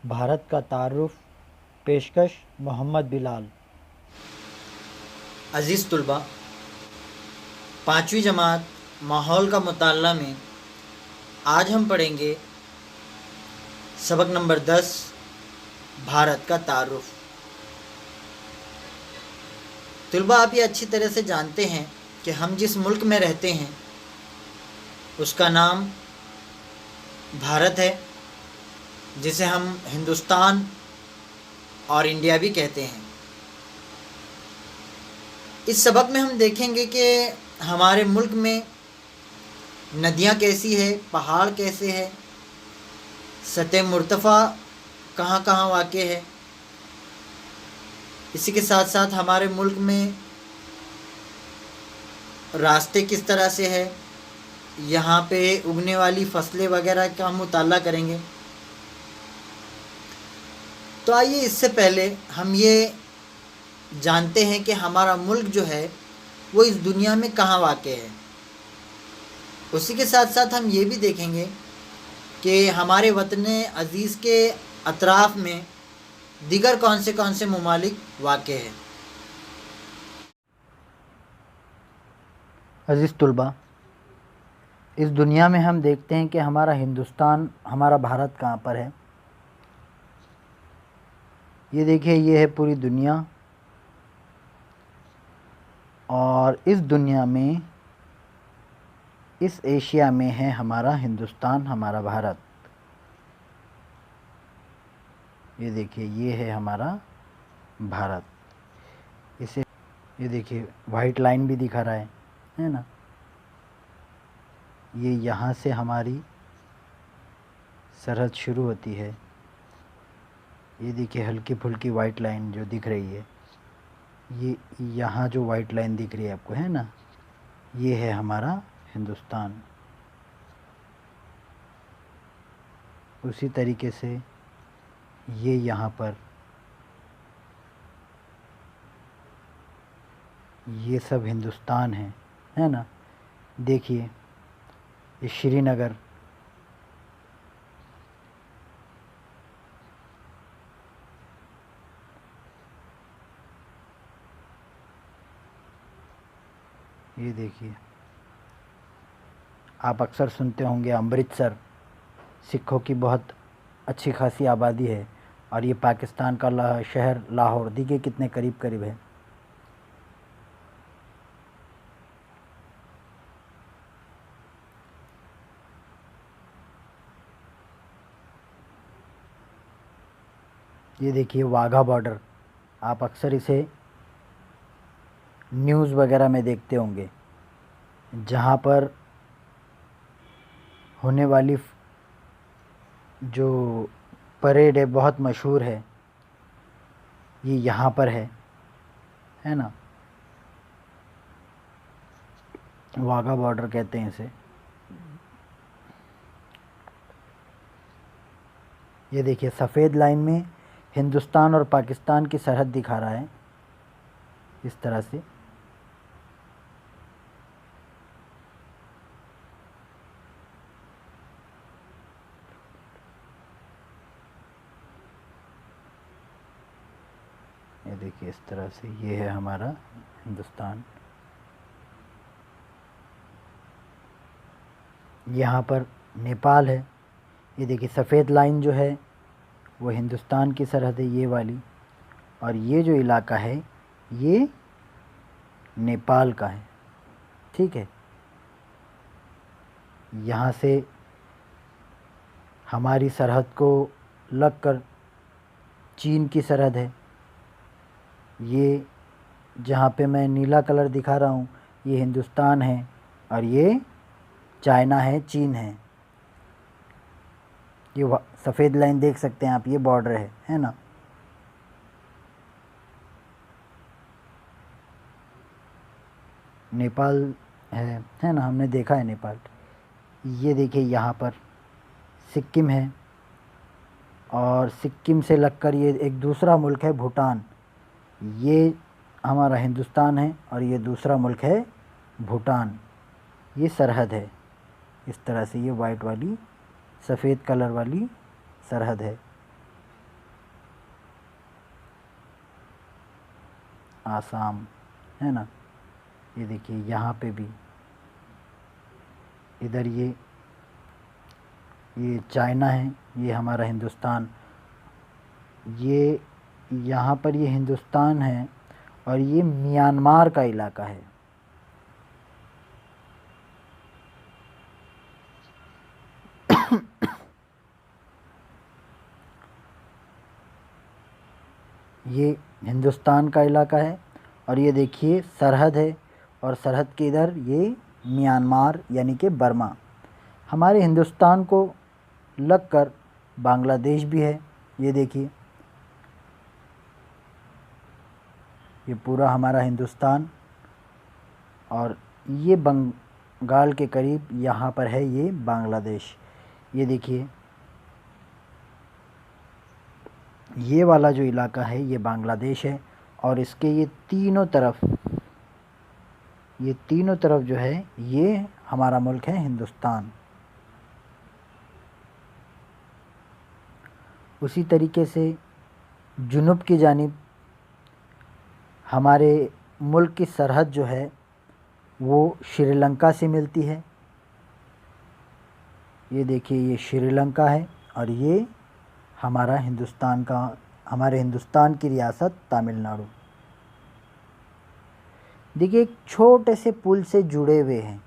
भारत का तारुफ। पेशकश मोहम्मद बिलाल। अज़ीज़ तुलबा, पाँचवीं जमात माहौल का मुताला में आज हम पढ़ेंगे सबक नंबर 10, भारत का तारुफ। तुलबा, आप ये अच्छी तरह से जानते हैं कि हम जिस मुल्क में रहते हैं उसका नाम भारत है, जिसे हम हिंदुस्तान और इंडिया भी कहते हैं। इस सबक में हम देखेंगे कि हमारे मुल्क में नदियाँ कैसी है, पहाड़ कैसे है, सतह मुर्तफ़ा कहाँ कहाँ वाक़े है। इसी के साथ साथ हमारे मुल्क में रास्ते किस तरह से है, यहाँ पे उगने वाली फसलें वगैरह का हम मुताला करेंगे। तो आइए इससे पहले हम ये जानते हैं कि हमारा मुल्क जो है वो इस दुनिया में कहाँ वाक़े है। उसी के साथ साथ हम ये भी देखेंगे कि हमारे वतन अज़ीज़ के अतराफ़ में दीगर कौन से ममालिक वाक़े हैं। अज़ीज़ तुलबा, इस दुनिया में हम देखते हैं कि हमारा हिंदुस्तान, हमारा भारत कहाँ पर है। ये देखिए, ये है पूरी दुनिया, और इस दुनिया में, इस एशिया में है हमारा हिंदुस्तान, हमारा भारत। ये देखिए, ये है हमारा भारत। इसे ये देखिए, वाइट लाइन भी दिखा रहा है ना। ये यहाँ से हमारी सरहद शुरू होती है। ये देखिए, हल्की फुल्की वाइट लाइन जो दिख रही है, ये यहाँ जो वाइट लाइन दिख रही है आपको, है ना, ये है हमारा हिंदुस्तान। उसी तरीके से ये यहाँ पर, ये सब हिंदुस्तान है ना। देखिए, ये श्रीनगर, ये देखिए, आप अक्सर सुनते होंगे अमृतसर, सिखों की बहुत अच्छी खासी आबादी है, और ये पाकिस्तान का शहर लाहौर, देखिए कितने करीब करीब है। ये देखिए वाघा बॉर्डर, आप अक्सर इसे न्यूज़ वगैरह में देखते होंगे, जहाँ पर होने वाली जो परेड है बहुत मशहूर है, ये यहाँ पर है ना। वाघा बॉर्डर कहते हैं इसे। ये देखिए, सफ़ेद लाइन में हिंदुस्तान और पाकिस्तान की सरहद दिखा रहा है, इस तरह से। ये देखिए, इस तरह से ये है हमारा हिंदुस्तान। यहाँ पर नेपाल है। ये देखिए, सफ़ेद लाइन जो है वो हिंदुस्तान की सरहद है, ये वाली, और ये जो इलाका है ये नेपाल का है, ठीक है। यहाँ से हमारी सरहद को लगकर चीन की सरहद है। ये जहाँ पे मैं नीला कलर दिखा रहा हूँ, ये हिंदुस्तान है, और ये चाइना है, चीन है। ये सफ़ेद लाइन देख सकते हैं आप, ये बॉर्डर है ना। नेपाल है ना, हमने देखा है नेपाल। ये देखिए, यहाँ पर सिक्किम है, और सिक्किम से लगकर ये एक दूसरा मुल्क है भूटान। ये हमारा हिंदुस्तान है, और ये दूसरा मुल्क है भूटान। ये सरहद है, इस तरह से ये वाइट वाली, सफ़ेद कलर वाली सरहद है। आसाम, है ना। ये देखिए यहाँ पे भी, इधर ये चाइना है, ये हमारा हिंदुस्तान, ये यहाँ पर ये हिंदुस्तान है, और ये म्यांमार का इलाका है। ये हिंदुस्तान का इलाका है, और ये देखिए सरहद है, और सरहद के इधर ये म्यांमार यानी कि बर्मा। हमारे हिंदुस्तान को लगकर बांग्लादेश भी है। ये देखिए, ये पूरा हमारा हिंदुस्तान, और ये बंगाल के करीब यहाँ पर है ये बांग्लादेश। ये देखिए, ये वाला जो इलाका है ये बांग्लादेश है, और इसके ये तीनों तरफ जो है ये हमारा मुल्क है हिंदुस्तान। उसी तरीके से जुनूब की जानिब हमारे मुल्क की सरहद जो है वो श्रीलंका से मिलती है। ये देखिए, ये श्रीलंका है, और ये हमारे हिंदुस्तान की रियासत तमिलनाडु। देखिए, एक छोटे से पुल से जुड़े हुए हैं।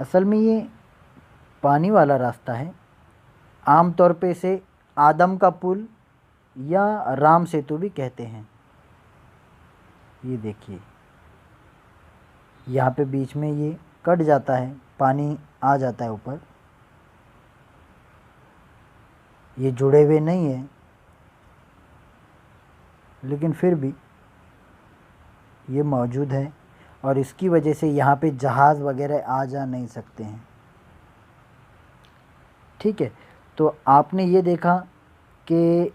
असल में ये पानी वाला रास्ता है। आम तौर पे इसे आदम का पुल या राम सेतु भी कहते हैं। ये देखिए, यहाँ पे बीच में ये कट जाता है, पानी आ जाता है ऊपर। ये जुड़े हुए नहीं है, लेकिन फिर भी ये मौजूद है, और इसकी वजह से यहाँ पे जहाज़ वगैरह आ जा नहीं सकते हैं। ठीक है, तो आपने ये देखा कि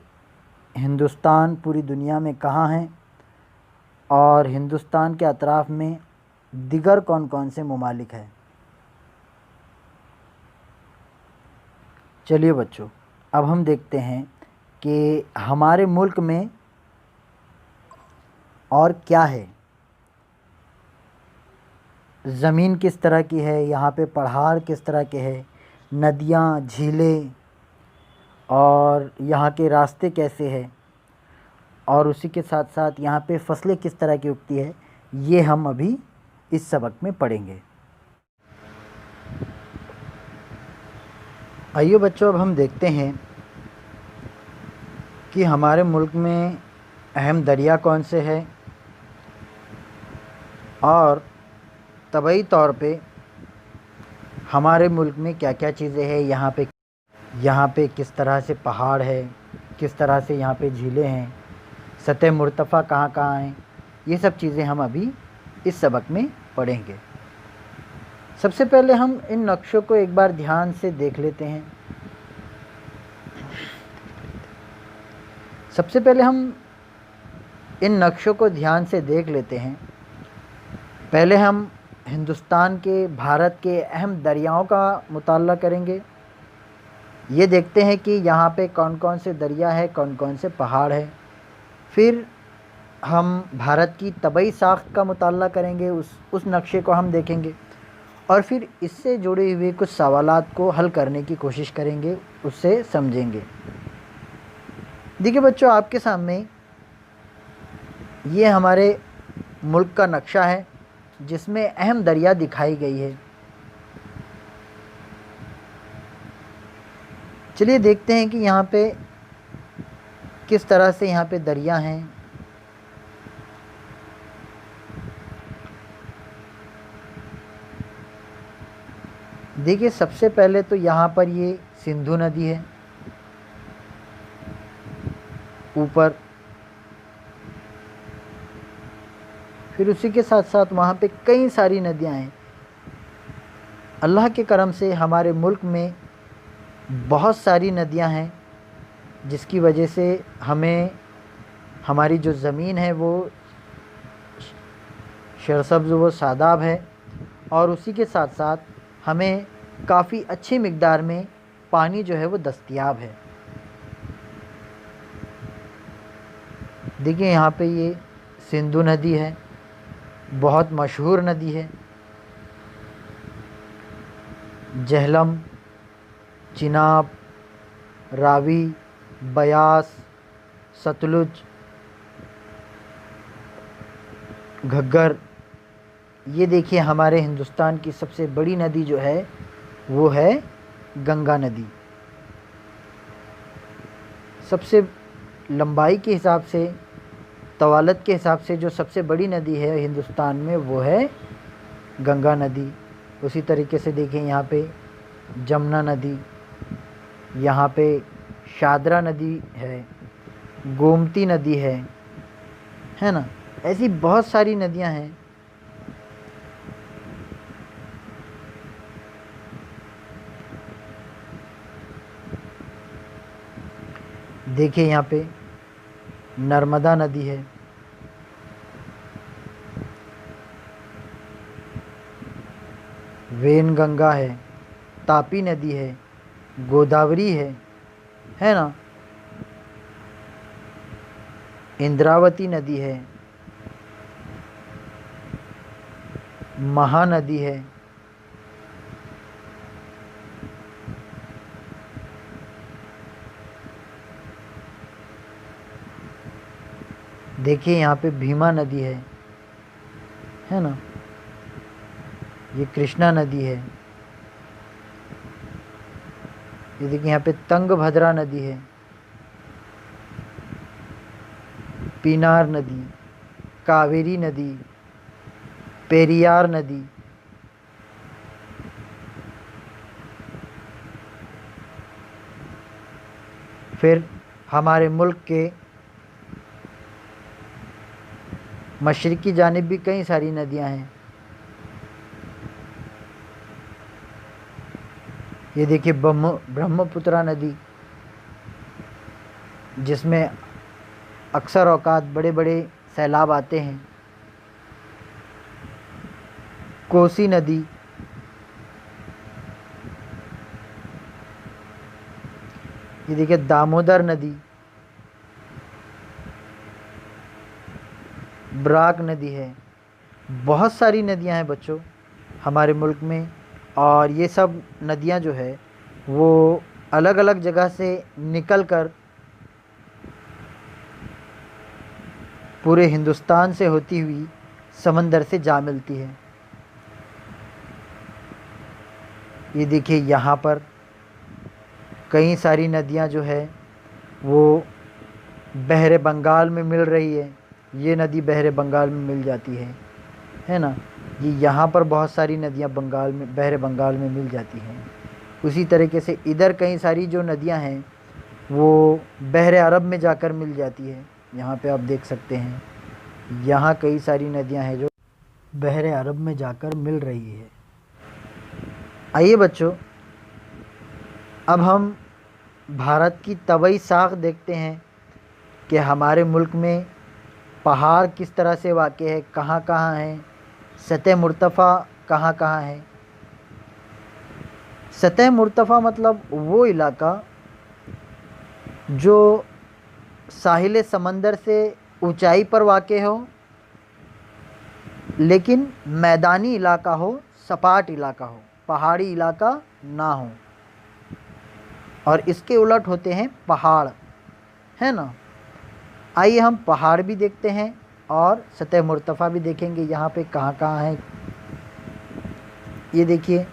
हिंदुस्तान पूरी दुनिया में कहाँ है, और हिंदुस्तान के अतराफ़ में दिगर कौन कौन से ममालिक हैं। चलिए बच्चों, अब हम देखते हैं कि हमारे मुल्क में और क्या है। ज़मीन किस तरह की है, यहाँ पे पहाड़ किस तरह के हैं, नदियाँ, झीलें, और यहाँ के रास्ते कैसे हैं, और उसी के साथ साथ यहाँ पे फसलें किस तरह की उगती है, ये हम अभी इस सबक में पढ़ेंगे। आइए बच्चों, अब हम देखते हैं कि हमारे मुल्क में अहम दरिया कौन से हैं, और तबई तौर पे हमारे मुल्क में क्या क्या चीज़ें हैं। यहाँ पे किस तरह से पहाड़ है, किस तरह से यहाँ पे झीलें हैं, सतह मुर्तफ़ा कहाँ कहाँ हैं, ये सब चीज़ें हम अभी इस सबक में पढ़ेंगे। सबसे पहले हम इन नक्शों को एक बार ध्यान से देख लेते हैं। सबसे पहले हम इन नक्शों को ध्यान से देख लेते हैं। पहले हम हिंदुस्तान के, भारत के अहम दरियाओं का मुताला करेंगे। ये देखते हैं कि यहाँ पे कौन कौन से दरिया है, कौन कौन से पहाड़ है। फिर हम भारत की तबई साख्त का मुताला करेंगे, उस नक्शे को हम देखेंगे, और फिर इससे जुड़े हुए कुछ सवालात को हल करने की कोशिश करेंगे, उससे समझेंगे। देखिए बच्चों, आपके सामने ये हमारे मुल्क का नक्शा है, जिसमें अहम दरिया दिखाई गई है। चलिए देखते हैं कि यहाँ पे किस तरह से यहाँ पे दरिया हैं। देखिए, सबसे पहले तो यहाँ पर ये सिंधु नदी है ऊपर, फिर उसी के साथ साथ वहाँ पे कई सारी नदियाँ हैं। अल्लाह के करम से हमारे मुल्क में बहुत सारी नदियाँ हैं, जिसकी वजह से हमें हमारी जो ज़मीन है वो सरसब्ज़ व शादाब है, और उसी के साथ साथ हमें काफ़ी अच्छी मिक़दार में पानी जो है वो दस्तयाब है। देखिए यहाँ पे ये सिंधु नदी है, बहुत मशहूर नदी है। झेलम, चिनाब, रावी, बयास, सतलुज, घग्गर, ये देखिए हमारे हिंदुस्तान की सबसे बड़ी नदी जो है वो है गंगा नदी। सबसे लंबाई के हिसाब से, तवालत के हिसाब से जो सबसे बड़ी नदी है हिंदुस्तान में वो है गंगा नदी। उसी तरीके से देखें यहाँ पे जमुना नदी, यहाँ पे शादरा नदी है, गोमती नदी है ना। ऐसी बहुत सारी नदियाँ हैं। देखिए यहाँ पे नर्मदा नदी है, वेनगंगा है, तापी नदी है, गोदावरी है ना, इंद्रावती नदी है, महानदी है, देखिए यहाँ पे भीमा नदी है ना, ये कृष्णा नदी है, ये देखिए यहाँ पे तंगभद्रा नदी है, पीनार नदी, कावेरी नदी, पेरियार नदी, फिर हमारे मुल्क के मशरिकी जानिब भी कई सारी नदियां हैं। ये देखिए ब्रह्मपुत्रा नदी, जिसमें अक्सर औकात बड़े बड़े सैलाब आते हैं। कोसी नदी, ये देखिए दामोदर नदी, बराक नदी है। बहुत सारी नदियां हैं बच्चों हमारे मुल्क में, और ये सब नदियां जो है वो अलग अलग जगह से निकल कर पूरे हिंदुस्तान से होती हुई समंदर से जा मिलती है। ये देखिए यहाँ पर कई सारी नदियाँ जो है वो बहरे बंगाल में मिल रही है। ये नदी बहरे बंगाल में मिल जाती है ना। ये यहाँ पर बहुत सारी नदियाँ बहरे बंगाल में मिल जाती हैं। उसी तरीके से इधर कई सारी जो नदियाँ हैं वो बहरे अरब में जाकर मिल जाती है। यहाँ पे आप देख सकते हैं, यहाँ कई सारी नदियाँ हैं जो बहरे अरब में जाकर मिल रही है। आइए बच्चों, अब हम भारत की तबाई साख देखते हैं कि हमारे मुल्क में पहाड़ किस तरह से वाक़ है, कहाँ कहाँ हैं, सतह मुर्तफ़ा कहाँ कहाँ है। सतह मुर्तफ़ा मतलब वो इलाका जो साहिल समंदर से ऊंचाई पर वाक़ हो, लेकिन मैदानी इलाका हो, सपाट इलाका हो, पहाड़ी इलाका ना हो। और इसके उलट होते हैं पहाड़, है ना। आइए हम पहाड़ भी देखते हैं और सतह मुर्तफ़ा भी देखेंगे यहाँ पे कहाँ कहाँ है। ये देखिए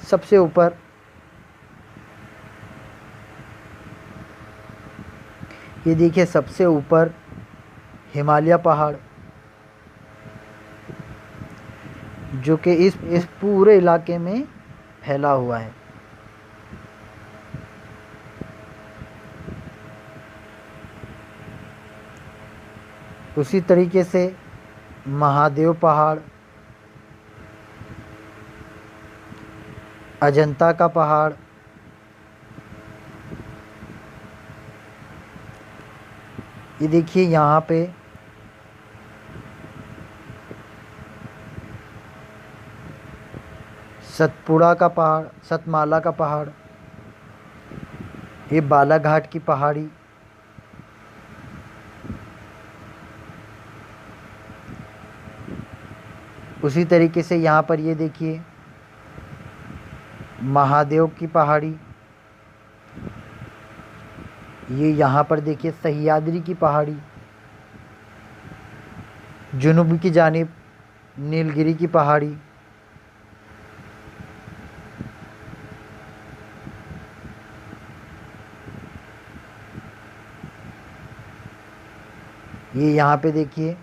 सबसे ऊपर ये देखिए सबसे ऊपर हिमालय पहाड़, जो कि इस पूरे इलाके में फैला हुआ है। उसी तरीके से महादेव पहाड़, अजंता का पहाड़, ये देखिए यहाँ पे सतपुड़ा का पहाड़, सतमाला का पहाड़, ये बालाघाट की पहाड़ी, उसी तरीके से यहाँ पर ये देखिए महादेव की पहाड़ी, ये यहाँ पर देखिए सह्याद्री की पहाड़ी, जुनूब की जानिब नीलगिरी की पहाड़ी, ये यहाँ पे देखिए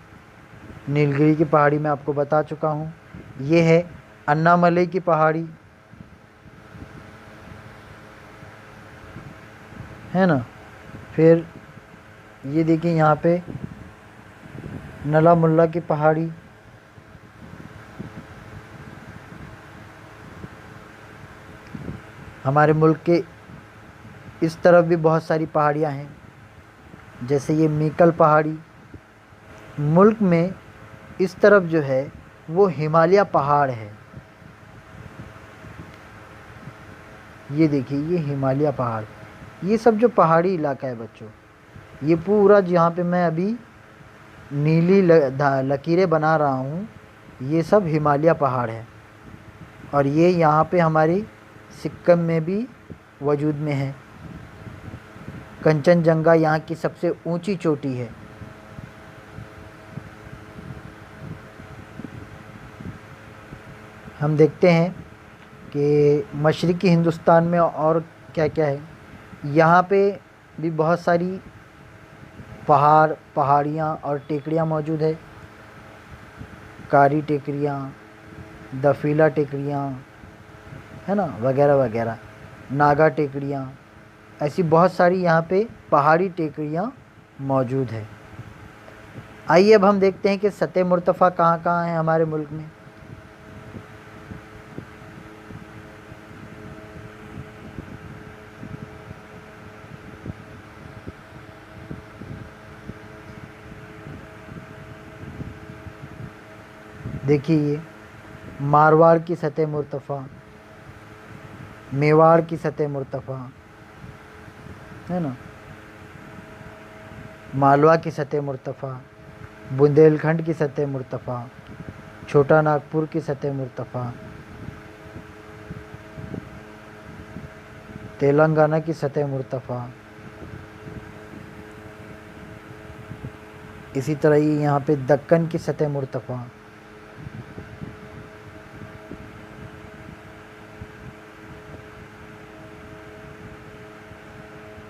नीलगिरी की पहाड़ी मैं आपको बता चुका हूँ। ये है अन्नामलई की पहाड़ी, है ना। फिर ये देखिए यहाँ पे नला मुल्ला की पहाड़ी, हमारे मुल्क के इस तरफ भी बहुत सारी पहाड़ियाँ हैं, जैसे ये मीकल पहाड़ी। मुल्क में इस तरफ जो है वो हिमालय पहाड़ है, ये देखिए ये हिमालय पहाड़। ये सब जो पहाड़ी इलाका है बच्चों, ये पूरा जहाँ पे मैं अभी नीली लकीरें बना रहा हूँ, ये सब हिमालय पहाड़ है। और ये यहाँ पे हमारी सिक्किम में भी वजूद में है। कंचनजंगा यहाँ की सबसे ऊंची चोटी है। हम देखते हैं कि मशरक़ी हिंदुस्तान में और क्या क्या है। यहाँ पे भी बहुत सारी पहाड़ियाँ और टेकरियाँ मौजूद है। कारी टेकरियाँ, दफीला टेकरियाँ, है ना, वगैरह वगैरह, नागा टेकरियाँ, ऐसी बहुत सारी यहाँ पे पहाड़ी टेकरियाँ मौजूद है। आइए अब हम देखते हैं कि सतह मुर्तफ़ा कहाँ कहाँ है हमारे मुल्क में। देखिए ये मारवाड़ की सतह मुर्तफ़ा, मेवाड़ की सतह मुर्तफ़ा, है ना, मालवा की सतह मुर्तफ़ा, बुंदेलखंड की सतह मुर्तफ़ा, छोटा नागपुर की सतह मुर्तफ़ा, तेलंगाना की सतह मुर्तफ़ा, इसी तरह ये यहाँ पे दक्कन की सतह मुर्तफ़ा,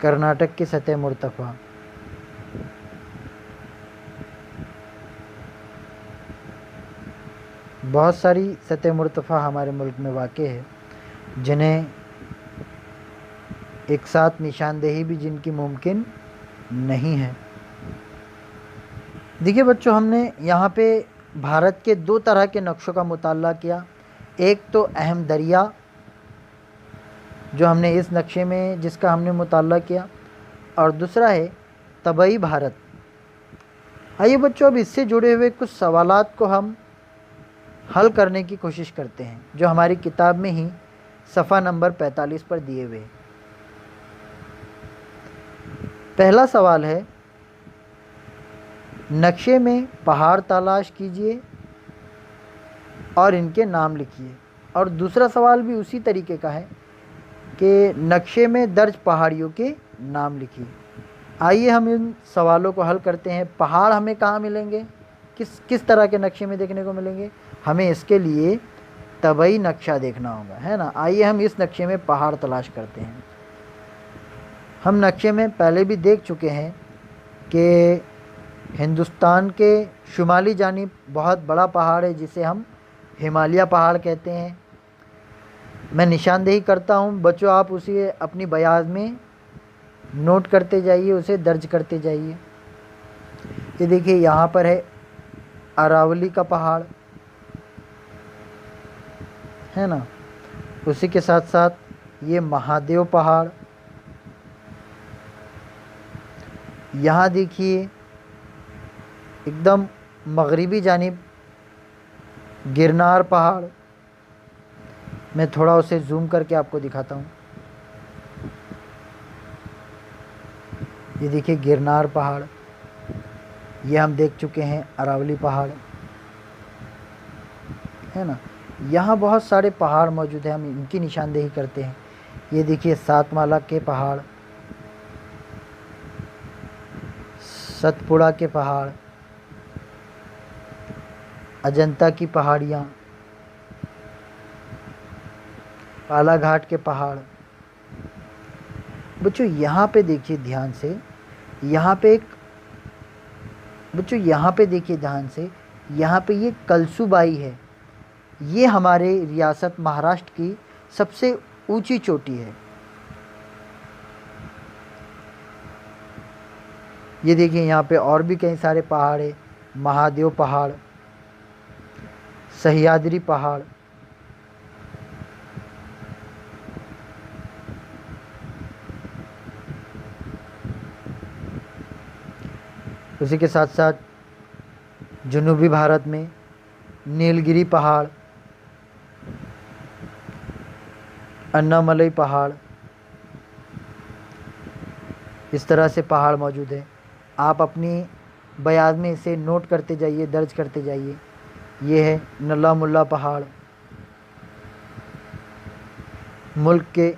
कर्नाटक की सतह मुर्तफ़ा, बहुत सारी सतह मुर्तफ़ा हमारे मुल्क में वाक़ है, जिन्हें एक साथ निशानदेही भी जिनकी मुमकिन नहीं है। देखिए बच्चों, हमने यहाँ पे भारत के दो तरह के नक्शों का मुताला किया। एक तो अहम दरिया, जो हमने इस नक्शे में जिसका हमने मुताला किया, और दूसरा है तबाई भारत। आइए बच्चों, अब इससे जुड़े हुए कुछ सवालात को हम हल करने की कोशिश करते हैं, जो हमारी किताब में ही सफ़ा नंबर 45 पर दिए हुए। पहला सवाल है, नक्शे में पहाड़ तलाश कीजिए और इनके नाम लिखिए। और दूसरा सवाल भी उसी तरीके का है कि नक्शे में दर्ज पहाड़ियों के नाम लिखिए। आइए हम इन सवालों को हल करते हैं। पहाड़ हमें कहाँ मिलेंगे, किस तरह के नक्शे में देखने को मिलेंगे? हमें इसके लिए तबाई नक्शा देखना होगा, है ना। आइए हम इस नक्शे में पहाड़ तलाश करते हैं। हम नक्शे में पहले भी देख चुके हैं कि हिंदुस्तान के शुमाली जानिब बहुत बड़ा पहाड़ है, जिसे हम हिमालय पहाड़ कहते हैं। मैं निशानदेही करता हूँ बच्चों, आप उसे अपनी बयाज में नोट करते जाइए, उसे दर्ज करते जाइए। ये देखिए यहाँ पर है अरावली का पहाड़, है ना। उसी के साथ साथ ये महादेव पहाड़। यहाँ देखिए एकदम मगरिबी जानिब गिरनार पहाड़। मैं थोड़ा उसे जूम करके आपको दिखाता हूँ। ये देखिए गिरनार पहाड़। ये हम देख चुके हैं अरावली पहाड़। है ना। यहाँ बहुत सारे पहाड़ मौजूद हैं, हम इनकी निशानदेही करते हैं। ये देखिए सातमाला के पहाड़, सतपुड़ा के पहाड़, अजंता की पहाड़ियाँ, बालाघाट के पहाड़। बच्चों यहाँ पे देखिए ध्यान से, यहाँ पे एक बच्चों यहाँ पे देखिए ध्यान से, यहाँ पे ये कलसूबाई है। ये हमारे रियासत महाराष्ट्र की सबसे ऊंची चोटी है। ये देखिए यहाँ पे और भी कई सारे पहाड़ है, महादेव पहाड़, सह्याद्री पहाड़, उसी के साथ साथ जनूबी भारत में नीलगिरी पहाड़, अन्नामलई पहाड़, इस तरह से पहाड़ मौजूद है। आप अपनी बयान में इसे नोट करते जाइए, दर्ज करते जाइए। ये है नल्ला मुल्ला पहाड़। मुल्क के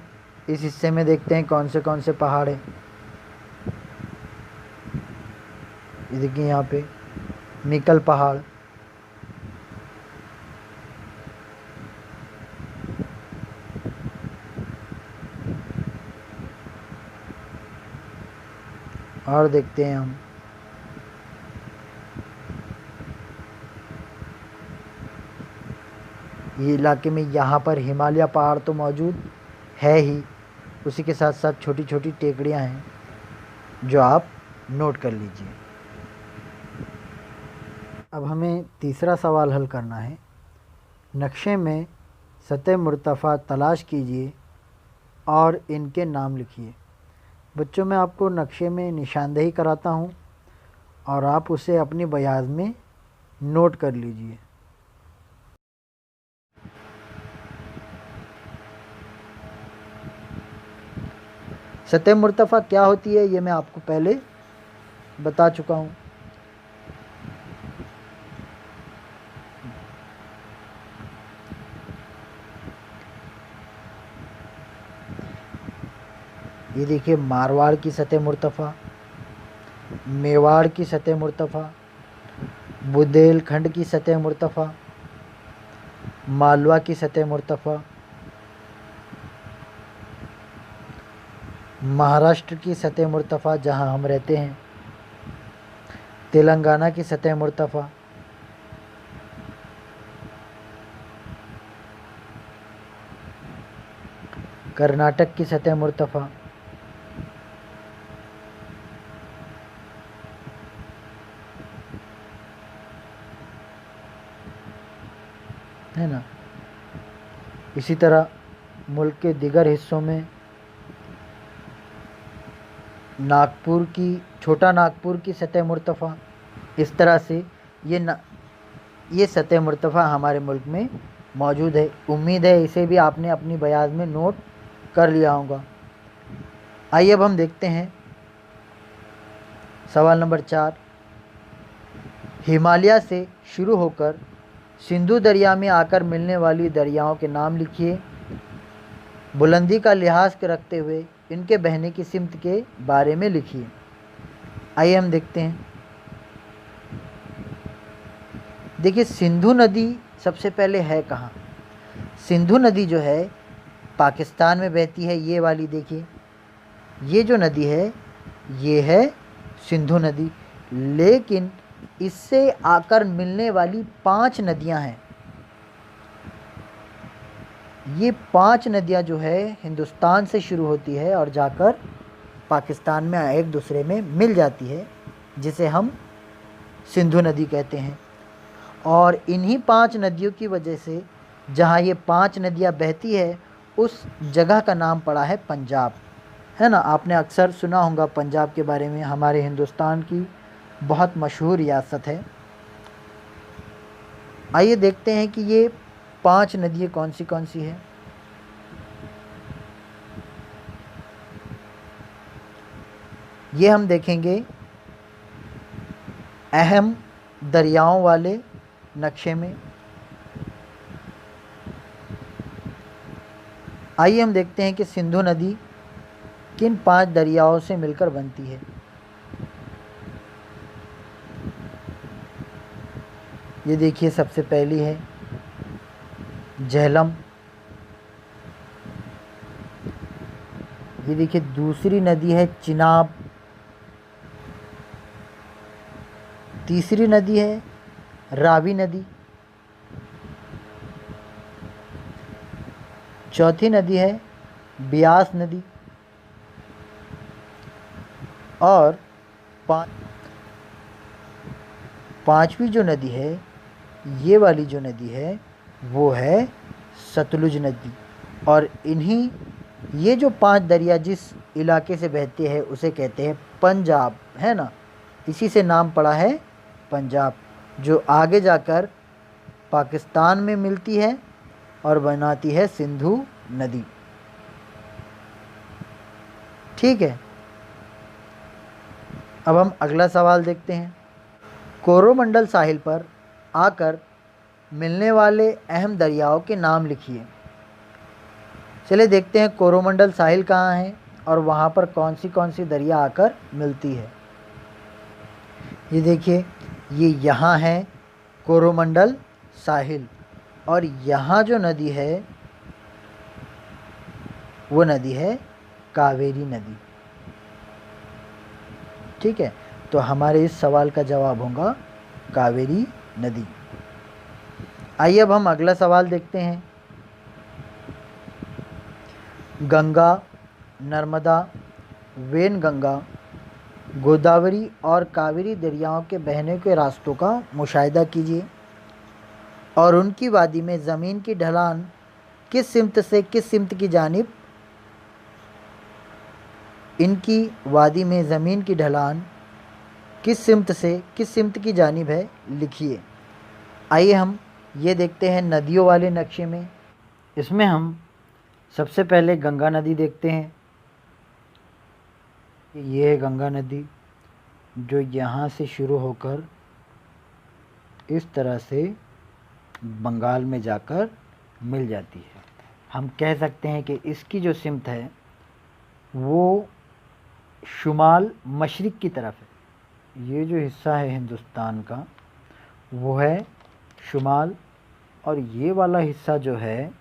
इस हिस्से में देखते हैं कौन से पहाड़ हैं। ये देखिए यहाँ पे मिकल पहाड़, और देखते हैं हम ये इलाके में यहाँ पर हिमालय पहाड़ तो मौजूद है ही, उसी के साथ साथ छोटी छोटी टेकड़ियाँ हैं जो आप नोट कर लीजिए। अब हमें तीसरा सवाल हल करना है। नक्शे में सतह मुर्तफ़ा तलाश कीजिए और इनके नाम लिखिए। बच्चों मैं आपको नक्शे में निशानदेही कराता हूँ और आप उसे अपनी बयान में नोट कर लीजिए। सतह मुर्तफ़ा क्या होती है ये मैं आपको पहले बता चुका हूँ। ये देखिए मारवाड़ की सतह मुर्तफ़ा, मेवाड़ की सतह मुर्तफ़ा, बुंदेलखंड की सतह मुर्तफ़ा, मालवा की सतह मुर्तफ़ा, महाराष्ट्र की सतह मुर्तफ़ा जहां हम रहते हैं, तेलंगाना की सतह मुर्तफ़ा, कर्नाटक की सतह मुर्तफ़ा, है ना। इसी तरह मुल्क के दिगर हिस्सों में नागपुर की, छोटा नागपुर की सतह मुर्तफ़ा, इस तरह से ये सतह मुर्तफ़ा हमारे मुल्क में मौजूद है। उम्मीद है इसे भी आपने अपनी बयान में नोट कर लिया होगा। आइए अब हम देखते हैं सवाल नंबर 4। हिमालय से शुरू होकर सिंधु दरिया में आकर मिलने वाली दरियाओं के नाम लिखिए। बुलंदी का लिहाज रखते हुए इनके बहने की सिमत के बारे में लिखिए। आइए हम देखते हैं। देखिए सिंधु नदी सबसे पहले है कहाँ। सिंधु नदी जो है पाकिस्तान में बहती है। ये वाली देखिए, ये जो नदी है ये है सिंधु नदी। लेकिन इससे आकर मिलने वाली 5 नदियां हैं। ये 5 नदियां जो है हिंदुस्तान से शुरू होती है और जाकर पाकिस्तान में एक दूसरे में मिल जाती है, जिसे हम सिंधु नदी कहते हैं। और इन्हीं 5 नदियों की वजह से जहाँ ये 5 नदियाँ बहती है उस जगह का नाम पड़ा है पंजाब, है ना। आपने अक्सर सुना होगा पंजाब के बारे में। हमारे हिंदुस्तान की बहुत मशहूर रियासत है। आइए देखते हैं कि ये 5 नदियाँ कौन सी हैं। ये हम देखेंगे अहम दरियाओं वाले नक्शे में। आइए हम देखते हैं कि सिंधु नदी किन 5 दरियाओं से मिलकर बनती है। ये देखिए, सबसे पहली है झेलम। ये देखिए, दूसरी नदी है चिनाब। तीसरी नदी है रावी नदी। चौथी नदी है ब्यास नदी। और पांचवी जो नदी है, ये वाली जो नदी है, वो है सतलुज नदी। और ये जो 5 दरिया जिस इलाके से बहते हैं उसे कहते हैं पंजाब, है ना। इसी से नाम पड़ा है पंजाब, जो आगे जाकर पाकिस्तान में मिलती है और बनाती है सिंधु नदी। ठीक है, अब हम अगला सवाल देखते हैं। कोरोमंडल साहिल पर आकर मिलने वाले अहम दरियाओं के नाम लिखिए। चलिए देखते हैं कोरोमंडल साहिल कहाँ है और वहाँ पर कौन सी दरिया आकर मिलती है। ये देखिए, ये यहाँ है कोरोमंडल साहिल, और यहाँ जो नदी है वो नदी है कावेरी नदी। ठीक है, तो हमारे इस सवाल का जवाब होगा कावेरी नदी। आइए अब हम अगला सवाल देखते हैं। गंगा, नर्मदा, वेनगंगा, गोदावरी और कावेरी दरियाओं के बहने के रास्तों का मुशाहिदा कीजिए और उनकी वादी में ज़मीन की ढलान किस सिमत से किस सिमत की जानिब इनकी वादी में ज़मीन की ढलान किस सिमत से किस सिमत की जानिब है, लिखिए। आइए हम ये देखते हैं नदियों वाले नक्शे में। इसमें हम सबसे पहले गंगा नदी देखते हैं। ये है गंगा नदी, जो यहाँ से शुरू होकर इस तरह से बंगाल में जाकर मिल जाती है। हम कह सकते हैं कि इसकी जो सिमत है वो शुमाल मशरिक़ की तरफ है। ये जो हिस्सा है हिंदुस्तान का वो है शुमाल, और ये वाला हिस्सा जो है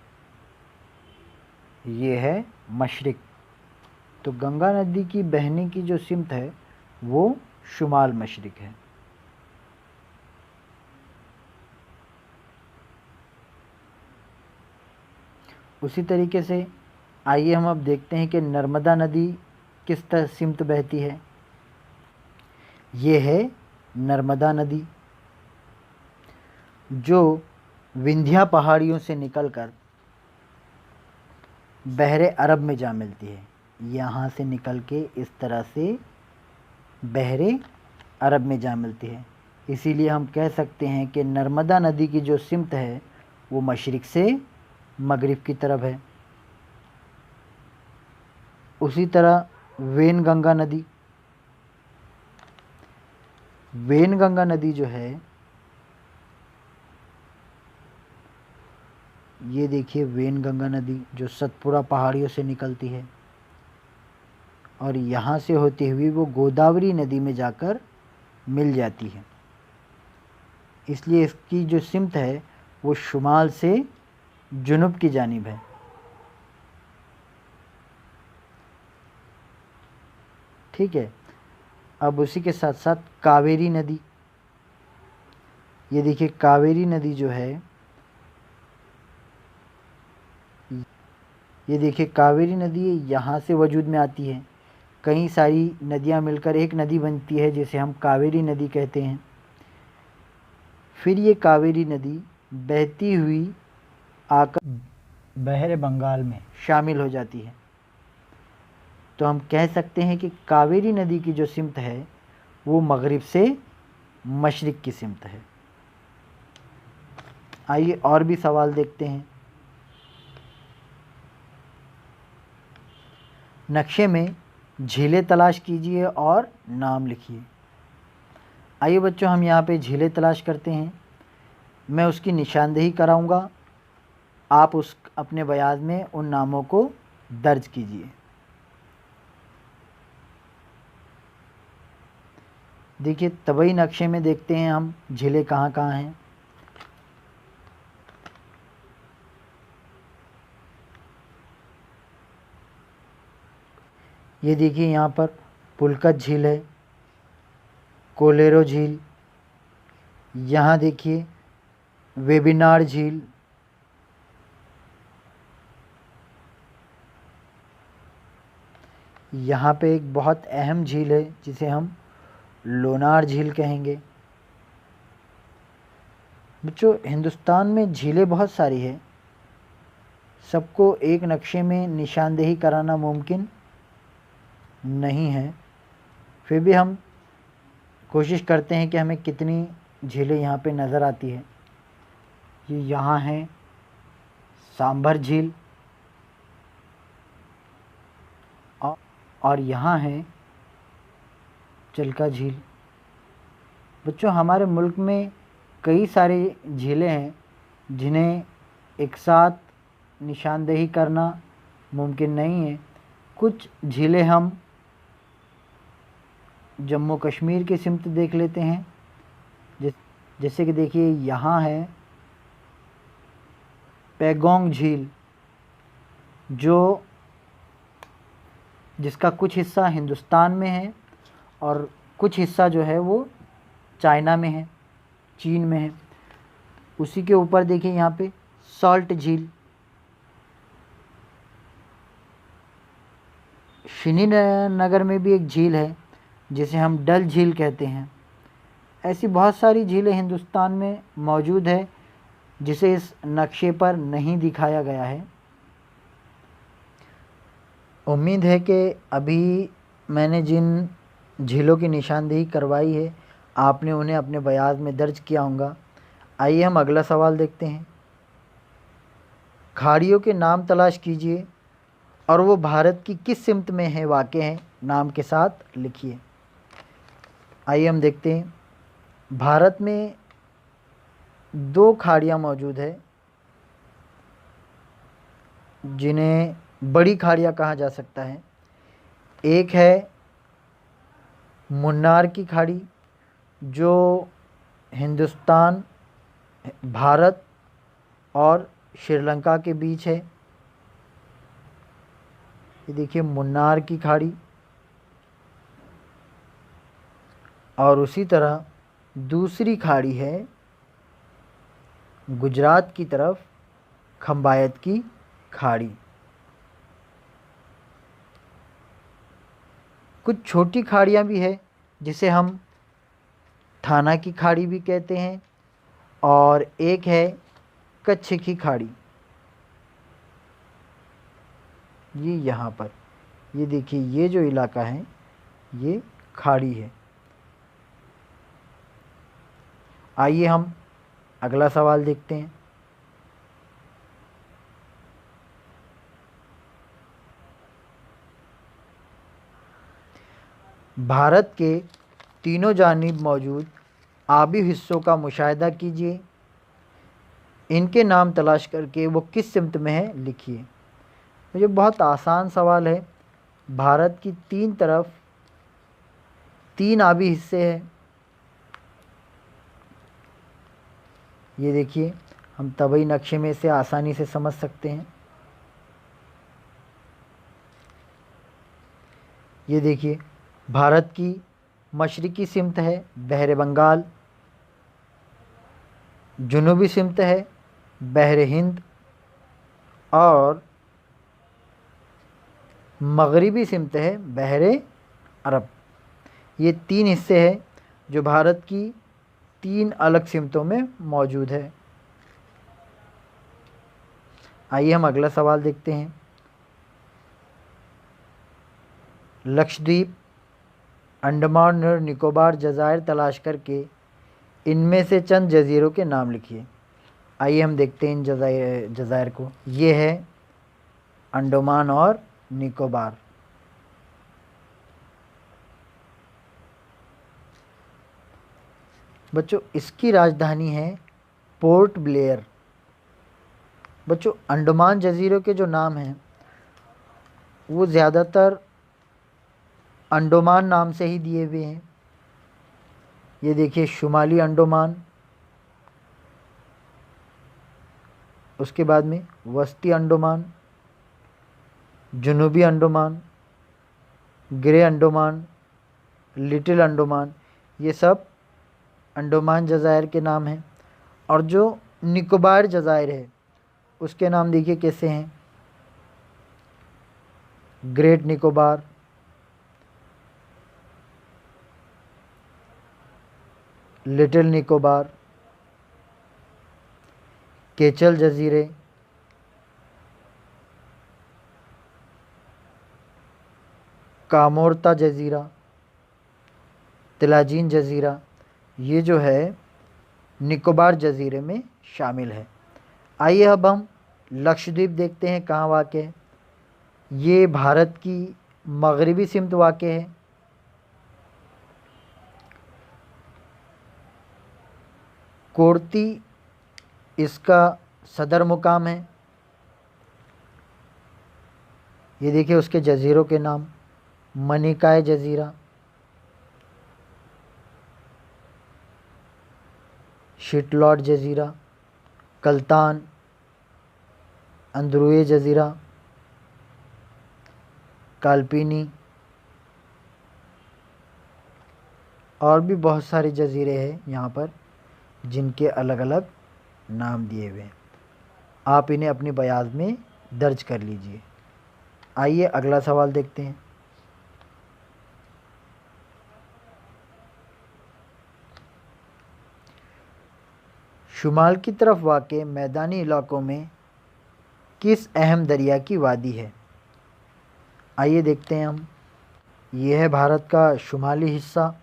ये है मशरिक़। तो गंगा नदी की बहने की जो सिमत है वो शुमाल मशरिक़ है। उसी तरीके से आइए हम अब देखते हैं कि नर्मदा नदी किस तरह सिमत बहती है। ये है नर्मदा नदी, जो विंध्या पहाड़ियों से निकलकर बहरे अरब में जा मिलती है। यहाँ से निकल के इस तरह से बहरे अरब में जा मिलती है। इसीलिए हम कह सकते हैं कि नर्मदा नदी की जो सिमत है वो मशरिक़ से मगरिब की तरफ है। उसी तरह वेनगंगा नदी जो है, ये देखिए वेनगंगा नदी जो सतपुड़ा पहाड़ियों से निकलती है और यहाँ से होती हुई वो गोदावरी नदी में जाकर मिल जाती है। इसलिए इसकी जो सिमत है वो शुमाल से जुनूब की जानिब है। ठीक है, अब उसी के साथ साथ कावेरी नदी। ये देखिए कावेरी नदी जो है, ये देखिए कावेरी नदी यहाँ से वजूद में आती है। कई सारी नदियाँ मिलकर एक नदी बनती है जिसे हम कावेरी नदी कहते हैं। फिर ये कावेरी नदी बहती हुई आकर बहरे बंगाल में शामिल हो जाती है। तो हम कह सकते हैं कि कावेरी नदी की जो सिमत है वो मगरिब से मशरिक़ की सिमत है। आइए और भी सवाल देखते हैं। नक्शे में झीलें तलाश कीजिए और नाम लिखिए। आइए बच्चों, हम यहाँ पे झीलें तलाश करते हैं। मैं उसकी निशानदेही कराऊंगा, आप उस अपने बयान में उन नामों को दर्ज कीजिए। देखिए तबई नक्शे में देखते हैं हम झीलें कहाँ कहाँ हैं। ये देखिए यहाँ पर पुलकत झील है, कोलेरो झील, यहाँ देखिए वेबिनार झील, यहाँ पे एक बहुत अहम झील है जिसे हम लोनार झील कहेंगे। बच्चों हिंदुस्तान में झीलें बहुत सारी है, सबको एक नक्शे में निशानदेही कराना मुमकिन नहीं है, फिर भी हम कोशिश करते हैं कि हमें कितनी झीलें यहाँ पे नज़र आती है। ये यहाँ है सांभर झील और यहाँ है चिल्का झील। बच्चों हमारे मुल्क में कई सारी झीलें हैं जिन्हें एक साथ निशानदेही करना मुमकिन नहीं है। कुछ झीलें हम जम्मू कश्मीर की सिमत देख लेते हैं, जैसे कि देखिए यहाँ है पैगोंग झील, जिसका कुछ हिस्सा हिंदुस्तान में है और कुछ हिस्सा जो है वो चाइना में है, चीन में है। उसी के ऊपर देखिए यहाँ पे सॉल्ट झील, श्रीनगर में भी एक झील है जिसे हम डल झील कहते हैं। ऐसी बहुत सारी झीलें हिंदुस्तान में मौजूद है जिसे इस नक्शे पर नहीं दिखाया गया है। उम्मीद है कि अभी मैंने जिन झीलों की निशानदेही करवाई है आपने उन्हें अपने बयान में दर्ज किया होगा। आइए हम अगला सवाल देखते हैं। खाड़ियों के नाम तलाश कीजिए और वो भारत की किस सिमत में है वाक़ हैं, नाम के साथ लिखिए। आइए हम देखते हैं। भारत में 2 खाड़ियाँ मौजूद है जिन्हें बड़ी खाड़ियाँ कहा जा सकता है। एक है मुन्नार की खाड़ी जो हिंदुस्तान, भारत और श्रीलंका के बीच है। ये देखिए मुन्नार की खाड़ी। और उसी तरह दूसरी खाड़ी है गुजरात की तरफ खंबायत की खाड़ी। कुछ छोटी खाड़ियाँ भी है जिसे हम थाना की खाड़ी भी कहते हैं और एक है कच्छ की खाड़ी। ये यहाँ पर ये देखिए ये जो इलाका है ये खाड़ी है। आइए हम अगला सवाल देखते हैं। भारत के तीनों जानिब मौजूद आबी हिस्सों का मुशाहिदा कीजिए, इनके नाम तलाश करके वो किस सिमत में है लिखिए। ये बहुत आसान सवाल है। भारत की 3 तरफ 3 आबी हिस्से हैं। ये देखिए हम तबई नक्शे में से आसानी से समझ सकते हैं। ये देखिए भारत की मशरिकी सिमत है बहर बंगाल, जुनूबी सिमत है बहर हिंद और मगरिबी सिमत है बहर अरब। ये 3 हिस्से हैं जो भारत की 3 अलग सिमतों में मौजूद है। आइए हम अगला सवाल देखते हैं। लक्षद्वीप, अंडमान और निकोबार जज़ायर तलाश करके इनमें से चंद जज़ीरों के नाम लिखिए। आइए हम देखते हैं इन जज़ायर को। ये है अंडमान और निकोबार। बच्चों इसकी राजधानी है पोर्ट ब्लेयर। बच्चों अंडमान जजीरों के जो नाम हैं वो ज़्यादातर अंडमान नाम से ही दिए हुए हैं। ये देखिए शुमाली अंडमान, उसके बाद में वस्ती अंडमान, जनूबी अंडमान, ग्रे अंडमान, लिटिल अंडमान, ये सब अंडमान जज़ायर के नाम हैं। और जो निकोबार जज़ायर है उसके नाम देखिए कैसे हैं, ग्रेट निकोबार, लिटिल निकोबार, केचल जजीरे, कामोर्ता जजीरा, तिलाजीन जजीरा, ये जो है निकोबार जजीरे में शामिल है। आइए अब हम लक्षद्वीप देखते हैं कहाँ वाक़ है। ये भारत की मगरबी सिमत वाक़ है। कोर्ती इसका सदर मुकाम है। ये देखिए उसके जजीरों के नाम, मनिकाय जजीरा, शिटलॉट जजीरा, कल्तान, अंद्रुए जजीरा, काल्पिनी, और भी बहुत सारे जजीरे हैं यहाँ पर जिनके अलग अलग नाम दिए हुए हैं। आप इन्हें अपनी बयान में दर्ज कर लीजिए। आइए अगला सवाल देखते हैं। शुमाल की तरफ वाक़े मैदानी इलाकों में किस अहम दरिया की वादी है? आइए देखते हैं हम। ये है भारत का शुमाली हिस्सा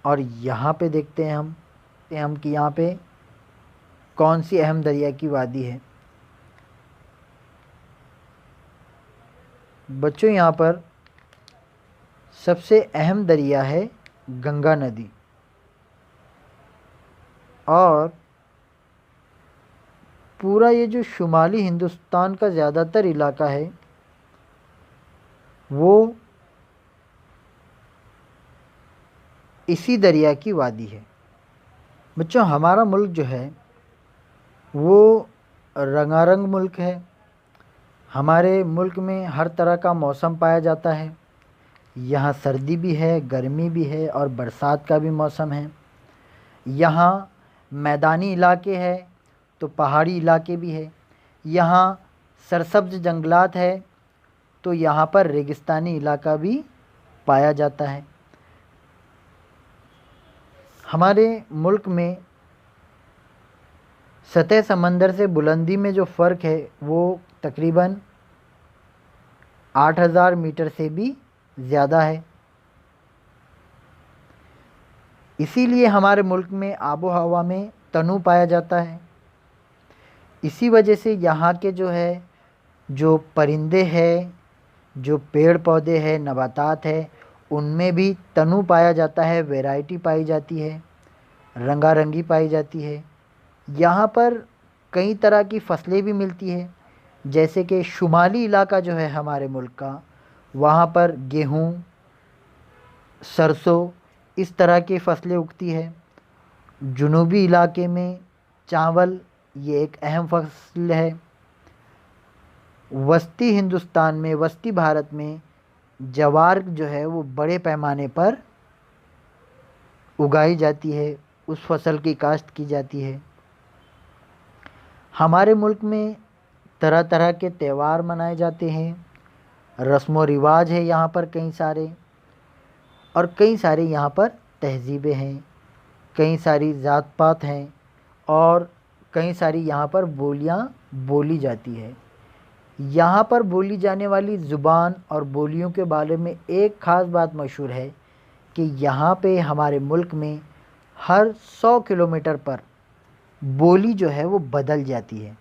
और यहाँ पे देखते हैं हम कि यहाँ पे कौन सी अहम दरिया की वादी है। बच्चों यहाँ पर सबसे अहम दरिया है गंगा नदी, और पूरा ये जो शुमाली हिंदुस्तान का ज़्यादातर इलाका है वो इसी दरिया की वादी है। बच्चों हमारा मुल्क जो है वो रंगारंग मुल्क है। हमारे मुल्क में हर तरह का मौसम पाया जाता है। यहाँ सर्दी भी है, गर्मी भी है और बरसात का भी मौसम है। यहाँ मैदानी इलाके हैं तो पहाड़ी इलाके भी है। यहाँ सरसब्ज जंगलात है तो यहाँ पर रेगिस्तानी इलाका भी पाया जाता है। हमारे मुल्क में सतह समंदर से बुलंदी में जो फ़र्क है वो तकरीबन 8000 मीटर से भी ज़्यादा है। इसीलिए हमारे मुल्क में आबो हवा में तनू पाया जाता है। इसी वजह से यहाँ के जो परिंदे हैं, जो पेड़ पौधे हैं, नबातात है, उनमें भी तनू पाया जाता है, वैरायटी पाई जाती है, रंगारंगी पाई जाती है। यहाँ पर कई तरह की फसलें भी मिलती है, जैसे कि शुमाली इलाका जो है हमारे मुल्क का, वहाँ पर गेहूँ, सरसों, इस तरह की फसलें उगती है। जुनूबी इलाके में चावल ये एक अहम फसल है। वस्ती हिंदुस्तान में, वस्ती भारत में ज्वार जो है वो बड़े पैमाने पर उगाई जाती है, उस फसल की काश्त की जाती है। हमारे मुल्क में तरह तरह के त्यौहार मनाए जाते हैं, रस्म व रिवाज है यहाँ पर कई सारे, और कई सारे यहाँ पर तहजीबें हैं, कई सारी ज़ात पात हैं और कई सारी यहाँ पर बोलियाँ बोली जाती है। यहाँ पर बोली जाने वाली ज़ुबान और बोलियों के बारे में एक ख़ास बात मशहूर है कि यहाँ पे हमारे मुल्क में हर 100 किलोमीटर पर बोली जो है वो बदल जाती है।